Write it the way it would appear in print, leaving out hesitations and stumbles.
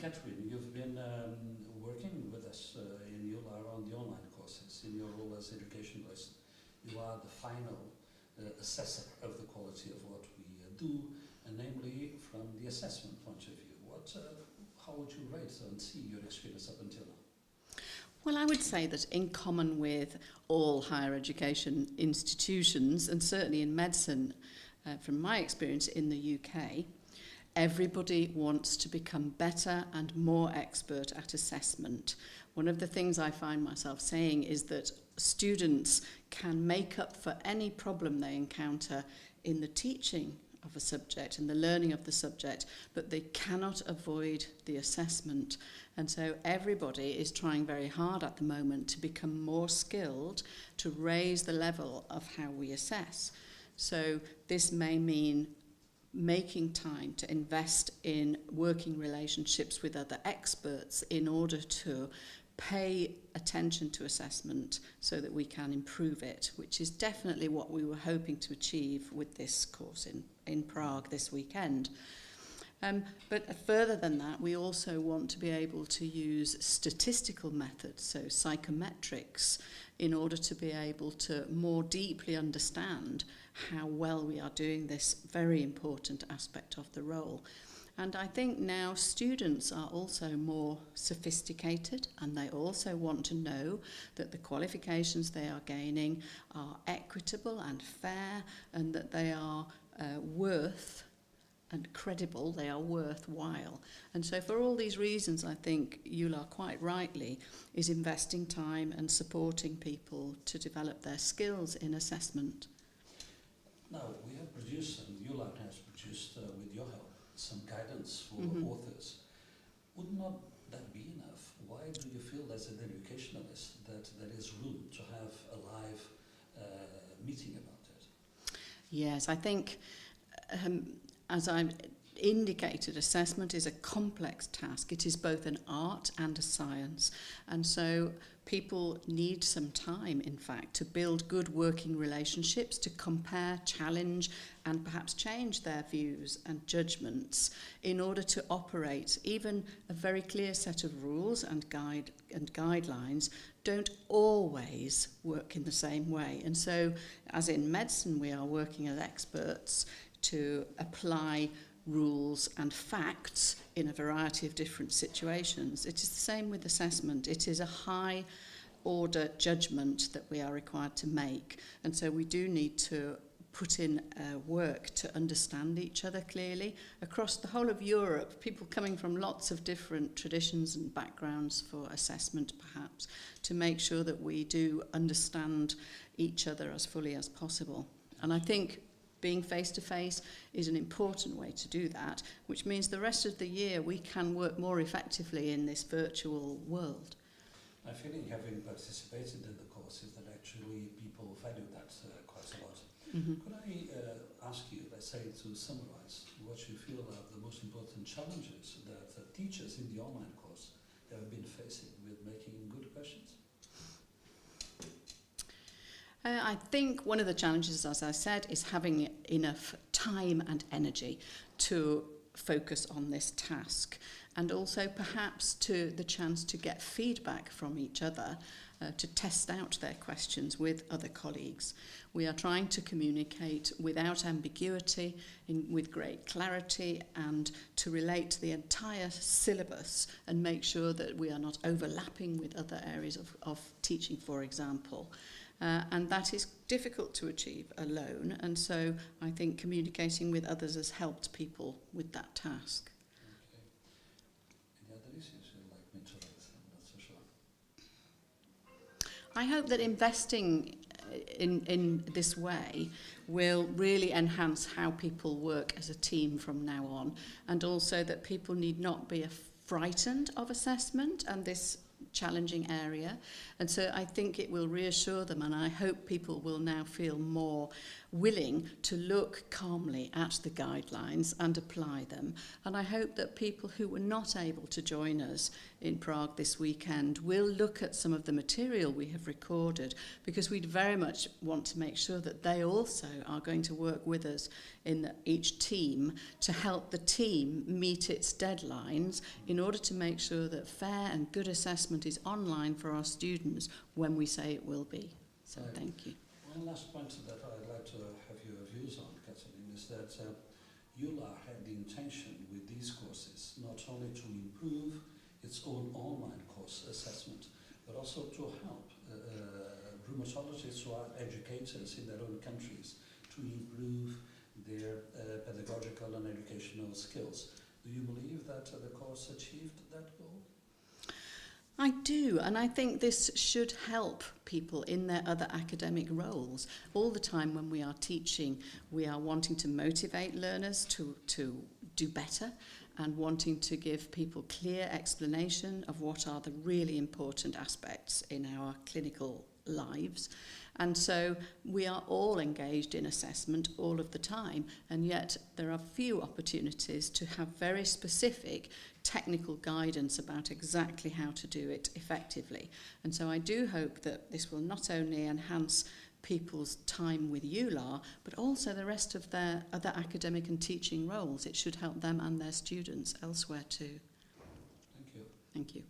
Catherine, you've been working with us in EULAR on the online courses in your role as educationalist. You are the final assessor of the quality of what we do, and namely from the assessment point of view. How would you rate and see your experience up until now? Well, I would say that in common with all higher education institutions, and certainly in medicine, from my experience in the UK, everybody wants to become better and more expert at assessment. One of the things I find myself saying is that students can make up for any problem they encounter in the teaching of a subject and the learning of the subject, but they cannot avoid the assessment. And so everybody is trying very hard at the moment to become more skilled, to raise the level of how we assess. So this may mean making time to invest in working relationships with other experts in order to pay attention to assessment so that we can improve it, which is definitely what we were hoping to achieve with this course in Prague this weekend. But further than that, we also want to be able to use statistical methods, so psychometrics, in order to be able to more deeply understand how well we are doing this very important aspect of the role. And I think now students are also more sophisticated, and they also want to know that the qualifications they are gaining are equitable and fair, and that they are worth and credible, they are worthwhile. And so for all these reasons, I think EULAR quite rightly is investing time and supporting people to develop their skills in assessment. Now, we have produced, and EULAR has produced, with your help, some guidance for authors. Would not that be enough? Why do you feel as an educationalist that there is room to have a live meeting about it? Yes, I think as I indicated, assessment is a complex task. It is both an art and a science. And so people need some time, in fact, to build good working relationships, to compare, challenge, and perhaps change their views and judgments in order to operate. Even a very clear set of rules and guidelines don't always work in the same way. And so, as in medicine, we are working as experts to apply rules and facts in a variety of different situations. It is the same with assessment. It is a high order judgment that we are required to make, and so we do need to put in work to understand each other clearly across the whole of Europe, people coming from lots of different traditions and backgrounds for assessment perhaps, to make sure that we do understand each other as fully as possible. And I think being face-to-face is an important way to do that, which means the rest of the year we can work more effectively in this virtual world. My feeling, having participated in the course, is that actually people value that quite a lot. Could I ask you, let's say, to summarize what you feel are the most important challenges that teachers in the online course have been facing with making good questions? I think one of the challenges, as I said, is having enough time and energy to focus on this task, and also perhaps to the chance to get feedback from each other, to test out their questions with other colleagues. We are trying to communicate without ambiguity, with great clarity, and to relate to the entire syllabus and make sure that we are not overlapping with other areas of teaching, for example. And that is difficult to achieve alone, and so I think communicating with others has helped people with that task. Okay. Any other issues you'd like me to raise? I'm not so sure. I hope that investing in this way will really enhance how people work as a team from now on, and also that people need not be frightened of assessment and this challenging area. And so I think it will reassure them, and I hope people will now feel more willing to look calmly at the guidelines and apply them. And I hope that people who were not able to join us in Prague this weekend will look at some of the material we have recorded, because we'd very much want to make sure that they also are going to work with us in each team to help the team meet its deadlines in order to make sure that fair and good assessment is online for our students when we say it will be. So Right. thank you. One last point that I'd like to have your views on, Catherine, is that EULAR had the intention with these courses not only to improve its own online course assessment, but also to help rheumatologists who are educators in their own countries to improve their pedagogical and educational skills. Do you believe that the course achieved that goal? I do, and I think this should help people in their other academic roles. All the time when we are teaching, we are wanting to motivate learners to do better and wanting to give people clear explanation of what are the really important aspects in our clinical lives. And so we are all engaged in assessment all of the time, and yet there are few opportunities to have very specific technical guidance about exactly how to do it effectively. And so I do hope that this will not only enhance people's time with EULAR, but also the rest of their other academic and teaching roles. It should help them and their students elsewhere too. Thank you. Thank you.